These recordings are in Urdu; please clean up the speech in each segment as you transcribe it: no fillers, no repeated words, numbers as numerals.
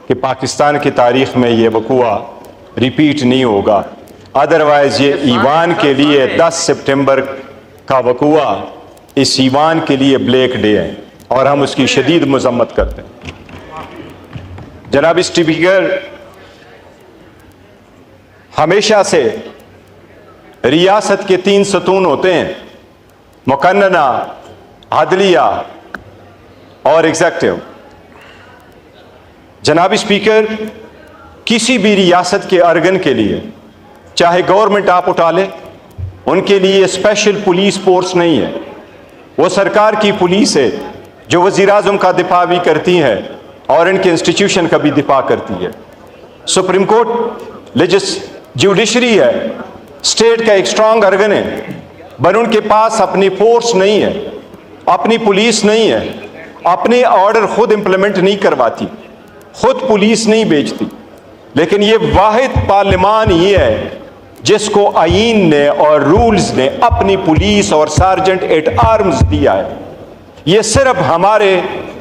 کہ پاکستان کی تاریخ میں یہ وقوع ریپیٹ نہیں ہوگا، ادروائز یہ ایوان کے لیے 10 سپٹمبر کا وقوع اس ایوان کے لیے بلیک ڈے ہے اور ہم اس کی شدید مذمت کرتے ہیں۔ جناب اسپیکر، ہمیشہ سے ریاست کے 3 ستون ہوتے ہیں، مقننہ، عدلیہ اور ایگزیکٹو۔ جناب اسپیکر، کسی بھی ریاست کے ارگن کے لیے، چاہے گورنمنٹ آپ اٹھا لیں، ان کے لیے اسپیشل پولیس فورس نہیں ہے، وہ سرکار کی پولیس ہے جو وزیر اعظم کا دفاع بھی کرتی ہے اور ان کے انسٹیٹیوشن کا بھی دفاع کرتی ہے۔ سپریم کورٹ جوڈیشری ہے، اسٹیٹ کا ایک اسٹرانگ ارگن ہے، پر ان کے پاس اپنی فورس نہیں ہے، اپنی پولیس نہیں ہے، اپنے آرڈر خود امپلیمنٹ نہیں کرواتی، خود پولیس نہیں بیچتی۔ لیکن یہ واحد پارلیمان ہی ہے جس کو آئین نے اور رولز نے اپنی پولیس اور سارجنٹ ایٹ آرمز دیا ہے۔ یہ صرف ہمارے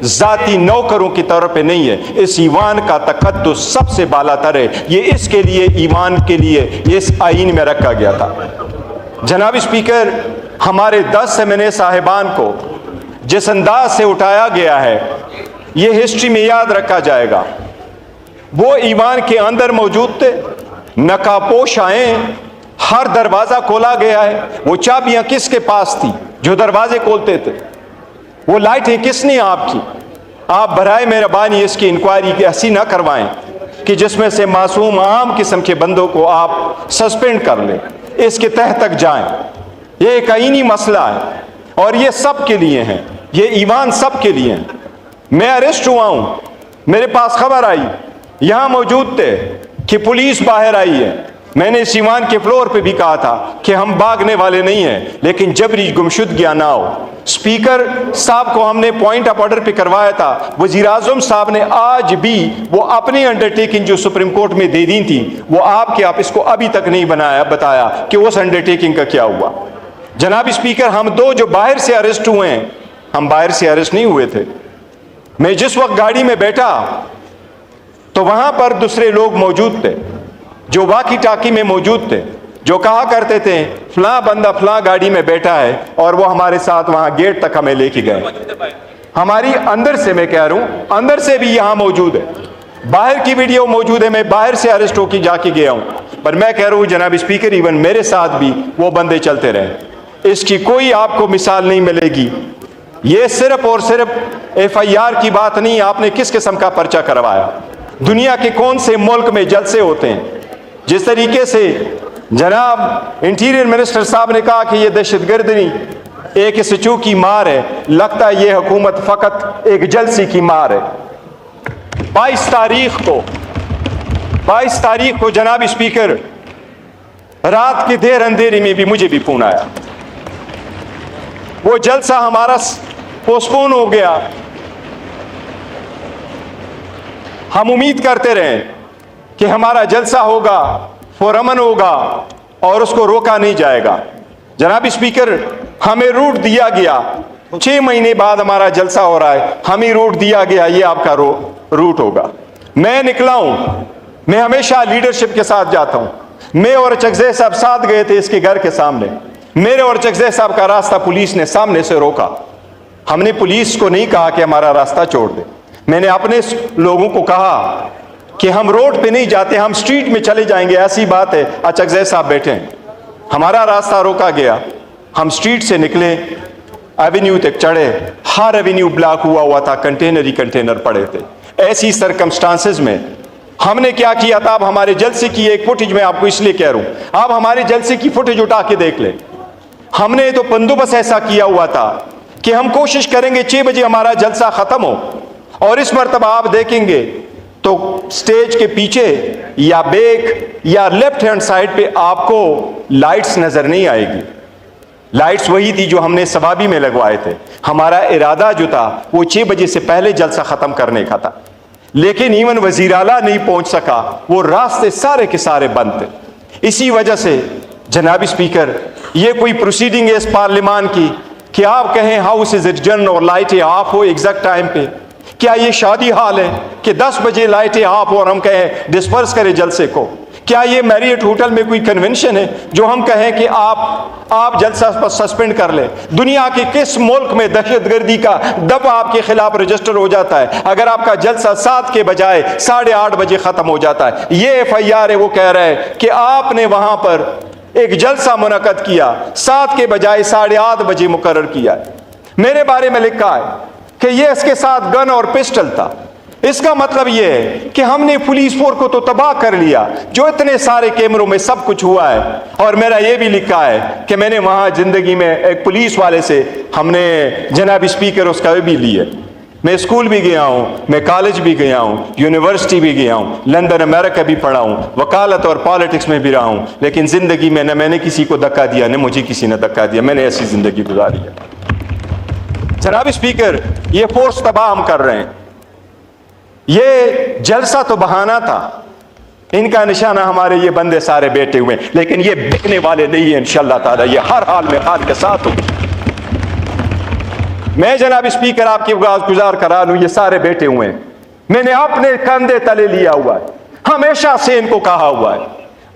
ذاتی نوکروں کی طرف پہ نہیں ہے، اس ایوان کا تقدس سب سے بالا تر ہے، یہ اس کے لیے ایوان کے لیے یہ اس آئین میں رکھا گیا تھا۔ جناب اسپیکر، ہمارے 10 MNA صاحبان کو جس انداز سے اٹھایا گیا ہے یہ ہسٹری میں یاد رکھا جائے گا۔ وہ ایوان کے اندر موجود تھے، نقابپوش آئے، ہر دروازہ کھولا گیا ہے، وہ چابیاں کس کے پاس تھی جو دروازے کھولتے تھے؟ وہ لائٹیں کس نے آپ کی؟ آپ برائے مہربانی اس کی انکوائری ایسی نہ کروائیں کہ جس میں سے معصوم عام قسم کے بندوں کو آپ سسپینڈ کر لیں، اس کے تہ تک جائیں۔ یہ ایک آئینی مسئلہ ہے اور یہ سب کے لیے ہیں، یہ ایوان سب کے لیے ہیں۔ میں اریسٹ ہوا ہوں، میرے پاس خبر آئی، یہاں موجود تھے کہ پولیس باہر آئی ہے، میں نے اس ایوان کے فلور پہ بھی کہا تھا کہ ہم بھاگنے والے نہیں ہیں، لیکن جبری گمشدگیاں نہ ہو۔ اسپیکر صاحب کو ہم نے پوائنٹ آف آرڈر پہ کروایا تھا، وزیر اعظم صاحب نے آج بھی وہ اپنی انڈرٹیکنگ جو سپریم کورٹ میں دے دی تھی وہ آپ اس کو ابھی تک نہیں بتایا کہ اس انڈرٹیکنگ کا کیا ہوا۔ جناب اسپیکر، ہم 2 جو باہر سے اریسٹ ہوئے ہیں، ہم باہر سے اریسٹ نہیں ہوئے تھے۔ میں جس وقت گاڑی میں بیٹھا تو وہاں پر دوسرے لوگ موجود تھے جو واکی ٹاکی میں موجود تھے، جو کہا کرتے تھے فلاں بندہ فلاں گاڑی میں بیٹھا ہے، اور وہ ہمارے ساتھ وہاں گیٹ تک ہمیں لے کے گئے۔ ہماری اندر سے، میں کہہ رہا ہوں اندر سے بھی یہاں موجود ہے، باہر کی ویڈیو موجود ہے، میں باہر سے اریسٹ ہو کے جا کے گیا ہوں، پر میں کہہ رہا ہوں جناب اسپیکر ایون میرے ساتھ بھی وہ بندے چلتے رہے۔ اس کی کوئی آپ کو مثال نہیں ملے گی۔ یہ صرف اور صرف FIR کی بات نہیں، آپ نے کس قسم کا پرچہ کروایا، دنیا کے کون سے ملک میں جلسے ہوتے ہیں؟ جس طریقے سے جناب انٹیریئر منسٹر صاحب نے کہا کہ یہ دہشت گردی ایک سچو کی مار ہے، لگتا ہے یہ حکومت فقط ایک جلسی کی مار ہے۔ 22 تاریخ کو جناب اسپیکر رات کے دیر اندھیرے میں بھی مجھے بھی فون آیا، وہ جلسہ ہمارا پوسٹپون ہو گیا۔ ہم امید کرتے رہے کہ ہمارا جلسہ ہوگا، پرامن ہوگا اور اس کو روکا نہیں جائے گا۔ جناب اسپیکر، ہمیں روٹ دیا گیا، 6 مہینے بعد ہمارا جلسہ ہو رہا ہے، ہمیں روٹ دیا گیا یہ آپ کا روٹ ہوگا۔ میں نکلا ہوں، میں ہمیشہ لیڈرشپ کے ساتھ جاتا ہوں، میں اور چکزے صاحب ساتھ گئے تھے اس کے گھر کے سامنے، میرے اور چکزے صاحب کا راستہ پولیس نے سامنے سے روکا۔ ہم نے پولیس کو نہیں کہا کہ ہمارا راستہ چھوڑ دے، میں نے اپنے لوگوں کو کہا کہ ہم روڈ پہ نہیں جاتے، ہم سٹریٹ میں چلے جائیں گے، ایسی بات ہے چکزے صاحب بیٹھے ہیں۔ ہمارا راستہ روکا گیا، ہم سٹریٹ سے نکلے، ایونیو تک چڑھے، ہر ایونیو بلاک ہوا تھا، کنٹینر ہی کنٹینر پڑے تھے۔ ایسی سرکمسٹانسز میں ہم نے کیا کیا تھا؟ اب ہمارے جلسے کی ایک فوٹیج میں آپ کو اس لیے کہہ رہا ہوں، آپ ہمارے جلسے کی فوٹیج اٹھا کے دیکھ لیں۔ ہم نے تو بندوبست ایسا کیا ہوا تھا کہ ہم کوشش کریں گے 6 بجے ہمارا جلسہ ختم ہو، اور اس مرتبہ آپ دیکھیں گے تو سٹیج کے پیچھے یا بیک یا لیفٹ ہینڈ سائڈ پہ آپ کو لائٹس نظر نہیں آئے گی۔ لائٹس وہی تھی جو ہم نے ثوابی میں لگوائے تھے۔ ہمارا ارادہ جو تھا وہ 6 بجے سے پہلے جلسہ ختم کرنے کا تھا، لیکن ایون وزیر اعلیٰ نہیں پہنچ سکا، وہ راستے سارے کے سارے بند تھے۔ اسی وجہ سے جناب اسپیکر، یہ کوئی پروسیڈنگ ہے اس پارلیمان کی کہ آپ کہیں ہاؤس از ایڈجرن اور لائٹیں آف ہو ایگزیکٹ ٹائم پہ، کیا یہ شادی حال ہے کہ 10 بجے لائٹیں آپ اور ہم کہیں ڈسپرس کرے جلسے کو؟ کیا یہ میریٹ ہوٹل میں کوئی کنونشن ہے جو ہم کہیں کہ آپ جلسہ سسپینڈ کر لیں؟ دنیا کے کس ملک میں دہشت گردی کا دفعہ آپ کے خلاف رجسٹر ہو جاتا ہے اگر آپ کا جلسہ 7 کے بجائے 8:30 بجے ختم ہو جاتا ہے؟ یہ FIR ہے، وہ کہہ رہا ہے کہ آپ نے وہاں پر ایک جلسہ منعقد کیا 7 کے بجائے 8:30 بجے مقرر کیا ہے۔ میرے بارے میں لکھا ہے کہ یہ اس کے ساتھ گن اور پسٹل تھا۔ اس کا مطلب یہ ہے کہ ہم نے پولیس فورس کو تو تباہ کر لیا جو اتنے سارے کیمروں میں سب کچھ ہوا ہے۔ اور میرا یہ بھی لکھا ہے کہ میں نے وہاں زندگی میں ایک پولیس والے سے ہم نے جناب اسپیکر اس کا بھی لی ہے۔ میں اسکول بھی گیا ہوں، میں کالج بھی گیا ہوں، یونیورسٹی بھی گیا ہوں، لندن امریکہ بھی پڑھا ہوں، وکالت اور پالیٹکس میں بھی رہا ہوں، لیکن زندگی میں نہ میں نے کسی کو دھکا دیا نہ مجھے کسی نے دھکا دیا۔ میں نے ایسی زندگی گزاری ہے۔ جناب اسپیکر، یہ فورس تباہ ہم کر رہے ہیں۔ یہ جلسہ تو بہانہ تھا، ان کا نشانہ ہمارے یہ بندے سارے بیٹھے ہوئے ہیں، لیکن یہ بکنے والے نہیں ہیں انشاءاللہ تعالی، یہ ہر حال میں حال کے ساتھ ہوں۔ میں جناب اسپیکر آپ کی گزار کرا لوں، یہ سارے بیٹھے ہوئے ہیں، میں نے اپنے کندھے تلے لیا ہوا ہے، ہمیشہ سے ان کو کہا ہوا ہے،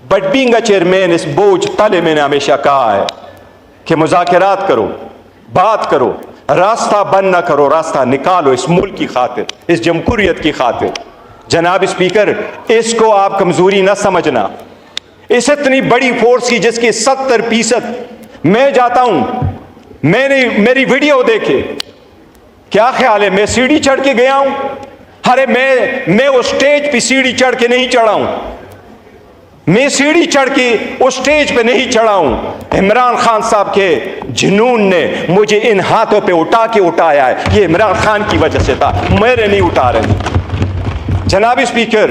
بٹ بینگ اے چیئرمین اس بوجھ تلے میں نے ہمیشہ کہا ہے کہ مذاکرات کرو، بات کرو، راستہ بند نہ کرو، راستہ نکالو اس ملک کی خاطر، اس جمہوریت کی خاطر۔ جناب اسپیکر، اس کو آپ کمزوری نہ سمجھنا، اس اتنی بڑی فورس کی جس کے 70% میں جاتا ہوں، میں نے میری ویڈیو دیکھے، کیا خیال ہے میں سیڑھی چڑھ کے گیا ہوں؟ ارے میں اس سٹیج پہ سیڑھی چڑھ کے نہیں چڑھا ہوں، میں سیڑھی چڑھ کے اس سٹیج پہ نہیں چڑھا ہوں، عمران خان صاحب کے جنون نے مجھے ان ہاتھوں پہ اٹھایا ہے، یہ عمران خان کی وجہ سے تھا، میرے نہیں اٹھا رہے۔ جناب اسپیکر،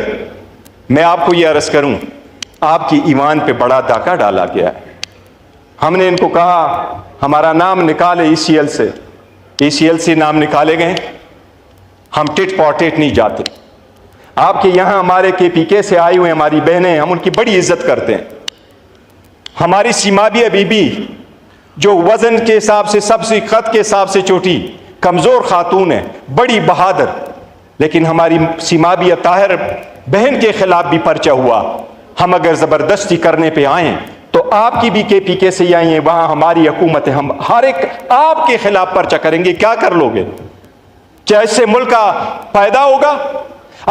میں آپ کو یہ عرض کروں، آپ کی ایمان پہ بڑا ڈاکہ ڈالا گیا ہے۔ ہم نے ان کو کہا ہمارا نام نکالے ECL سے، ECL سے نام نکالے گئے، ہم ٹٹ فار ٹٹ نہیں جاتے۔ آپ کے یہاں ہمارے KPK سے آئی ہوئے ہماری بہنیں، ہم ان کی بڑی عزت کرتے ہیں۔ ہماری سیما بی بی جو وزن کے حساب سے سب سے خط کے حساب سے چھوٹی کمزور خاتون ہے، بڑی بہادر، لیکن ہماری سیما بی طاہر بہن کے خلاف بھی پرچہ ہوا۔ ہم اگر زبردستی کرنے پہ آئیں تو آپ کی بھی KPK سے آئی ہیں، وہاں ہماری حکومت ہے، ہم ہر ایک آپ کے خلاف پرچہ کریں گے، کیا کر لو گے؟ کیا اس سے ملک کا فائدہ ہوگا؟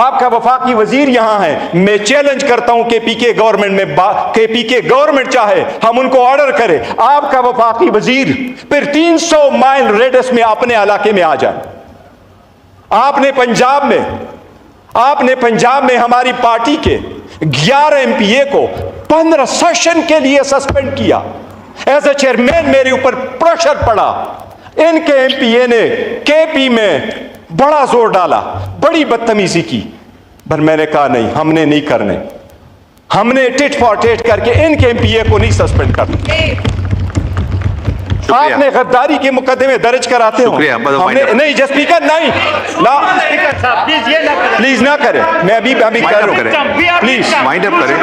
آپ کا وفاقی وزیر یہاں ہے، میں چیلنج کرتا ہوں KPK گورنمنٹ میں، KPK گورنمنٹ چاہے ہم ان کو آرڈر کرے، آپ کا وفاقی وزیر پھر 300 مائل ریڈس میں اپنے علاقے میں آ جائے۔ آپ نے پنجاب میں ہماری پارٹی کے 11 MPA کو 15 سیشن کے لیے سسپینڈ کیا۔ ایز اے چیئرمین میرے اوپر پریشر پڑا، ان کے MPA نے KP میں بڑا زور ڈالا، بڑی بدتمیزی کی، پر میں نے کہا نہیں، ہم نے نہیں کرنے، ہم نے ٹٹ فار ٹٹ کر کے ان کے MPA کو نہیں سسپینڈ کرنا۔ آپ نے غداری کے مقدمے درج کراتے ہو، نہیں جس اسپیکر نہیں، پلیز نہ کریں، میں ابھی کر رہا ہوں، پلیز مائنڈ اپ کریں۔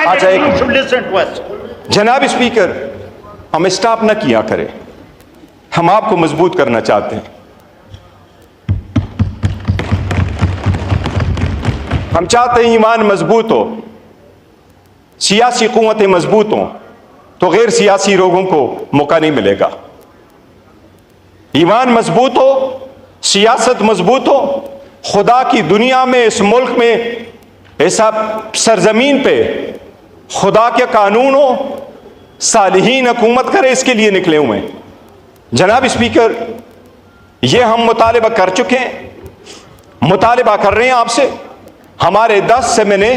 اچھا جناب اسپیکر، ہم اسٹاپ نہ کیا کریں، ہم آپ کو مضبوط کرنا چاہتے ہیں۔ ہم چاہتے ہیں ایمان مضبوط ہو، سیاسی قوتیں مضبوط ہوں تو غیر سیاسی لوگوں کو موقع نہیں ملے گا۔ ایمان مضبوط ہو، سیاست مضبوط ہو، خدا کی دنیا میں، اس ملک میں، ایسا سرزمین پہ خدا کے قانون ہو، صالحین حکومت کرے، اس کے لیے نکلے ہوئے ہیں۔ جناب اسپیکر، یہ ہم مطالبہ کر چکے ہیں، مطالبہ کر رہے ہیں آپ سے۔ ہمارے 10 سیمنے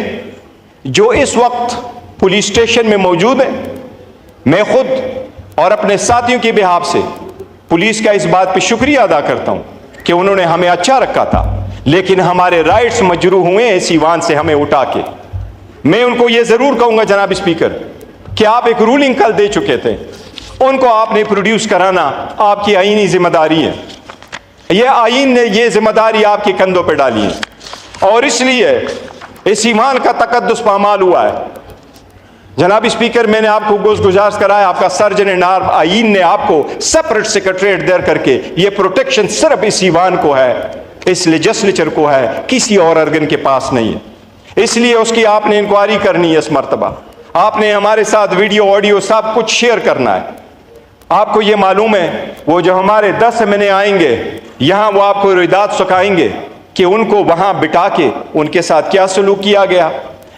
جو اس وقت پولیس اسٹیشن میں موجود ہیں، میں خود اور اپنے ساتھیوں کی بہاف سے پولیس کا اس بات پہ شکریہ ادا کرتا ہوں کہ انہوں نے ہمیں اچھا رکھا تھا، لیکن ہمارے رائٹس مجروح ہوئے اس ایوان سے ہمیں اٹھا کے۔ میں ان کو یہ ضرور کہوں گا جناب اسپیکر کہ آپ ایک رولنگ کل دے چکے تھے، ان کو آپ نے پروڈیوس کرانا آپ کی آئینی ذمہ داری ہے، یہ آئین نے یہ ذمہ داری آپ کے کندھوں پہ ڈالی ہے، اور اس لیے اس ایمان کا تقدس پامال ہوا ہے۔ جناب اسپیکر، میں نے آپ کو گزارش کرایا، آپ کا سرجن آئین نے آپ کو سپریٹ سیکریٹریٹ دیر کر کے یہ پروٹیکشن صرف اس ایوان کو ہے، اس لیجسلیچر کو ہے، کسی اور ارگن کے پاس نہیں ہے۔ اس لیے اس کی آپ نے انکوائری کرنی ہے، اس مرتبہ آپ نے ہمارے ساتھ ویڈیو آڈیو سب کچھ شیئر کرنا ہے۔ آپ کو یہ معلوم ہے وہ جو ہمارے 10 مہینے آئیں گے یہاں، وہ آپ کو روایات سکھائیں گے کہ ان کو وہاں بٹا کے ان کے ساتھ کیا سلوک کیا گیا۔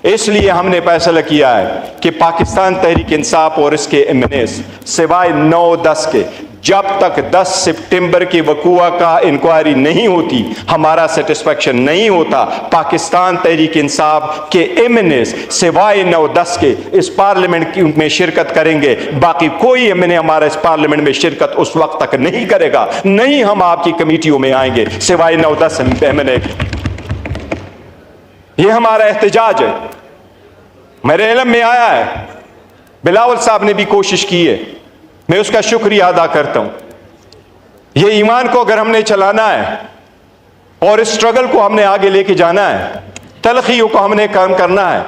اس لیے ہم نے فیصلہ کیا ہے کہ پاکستان تحریک انصاف اور اس کے ایمنیز سوائے 9-10 کے، جب تک 10 سپٹمبر کے وقوع کا انکوائری نہیں ہوتی ہمارا سیٹسفیکشن نہیں ہوتا۔ پاکستان تحریک انصاف کے ایمنیز سوائے 9-10 کے اس پارلیمنٹ میں شرکت کریں گے، باقی کوئی ایمنے ہمارا اس پارلیمنٹ میں شرکت اس وقت تک نہیں کرے گا، نہیں ہم آپ کی کمیٹیوں میں آئیں گے سوائے 9-10 ایمنے کے۔ یہ ہمارا احتجاج ہے۔ میرے علم میں آیا ہے بلاول صاحب نے بھی کوشش کی ہے، میں اس کا شکریہ ادا کرتا ہوں۔ یہ ایمان کو اگر ہم نے چلانا ہے اور اس اسٹرگل کو ہم نے آگے لے کے جانا ہے، تلخیوں کو ہم نے کام کرنا ہے،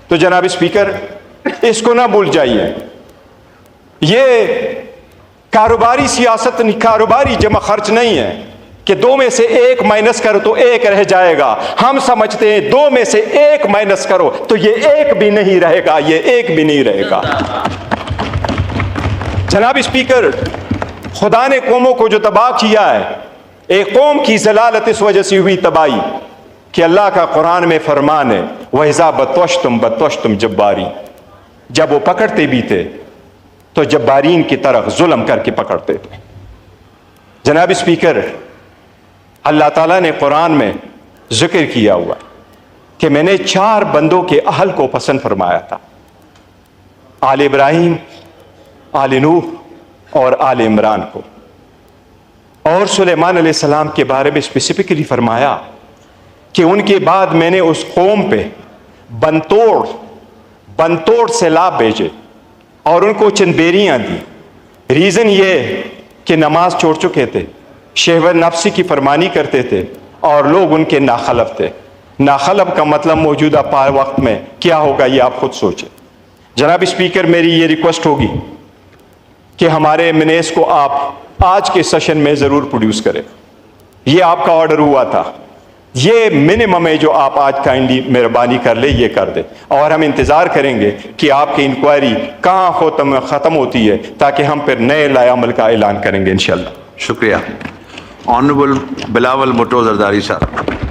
تو جناب اسپیکر اس کو نہ بھول جائیے۔ یہ کاروباری سیاست، کاروباری جمع خرچ نہیں ہے کہ 2 میں سے 1 مائنس کرو تو 1 رہ جائے گا۔ ہم سمجھتے ہیں 2 میں سے 1 مائنس کرو تو یہ 1 بھی نہیں رہے گا، یہ 1 بھی نہیں رہے گا۔ جناب اسپیکر، خدا نے قوموں کو جو تباہ کیا ہے، ایک قوم کی ضلالت اس وجہ سے ہوئی تباہی کہ اللہ کا قرآن میں فرمان ہے وَإِذَا بَطَشْتُمْ بَطَشْتُمْ جَبَّارِينَ، جب وہ پکڑتے بھی تھے تو جبارین کی طرح ظلم کر کے پکڑتے تھے۔ جناب اسپیکر، اللہ تعالیٰ نے قرآن میں ذکر کیا ہوا کہ میں نے 4 بندوں کے اہل کو پسند فرمایا تھا، آل ابراہیم، آل نوح اور آل عمران کو، اور سلیمان علیہ السلام کے بارے میں اسپیسیفکلی فرمایا کہ ان کے بعد میں نے اس قوم پہ بنتوڑ سیلاب بھیجے اور ان کو چند بیریاں دی۔ ریزن یہ کہ نماز چھوڑ چکے تھے، شہوت نفسی کی فرمانی کرتے تھے اور لوگ ان کے ناخلف تھے۔ ناخلف کا مطلب موجودہ وقت میں کیا ہوگا یہ آپ خود سوچیں۔ جناب اسپیکر، میری یہ ریکویسٹ ہوگی کہ ہمارے منیس کو آپ آج کے سیشن میں ضرور پروڈیوس کریں۔ یہ آپ کا آرڈر ہوا تھا، یہ منیمم ہے جو آپ آج کائنڈلی مہربانی کر لیں، یہ کر دیں، اور ہم انتظار کریں گے کہ آپ کی انکوائری کہاں ختم ہوتی ہے تاکہ ہم پھر نئے لائے عمل کا اعلان کریں گے انشاءاللہ۔ شکریہ۔ آنریبل بلاول بھٹو زرداری صاحب۔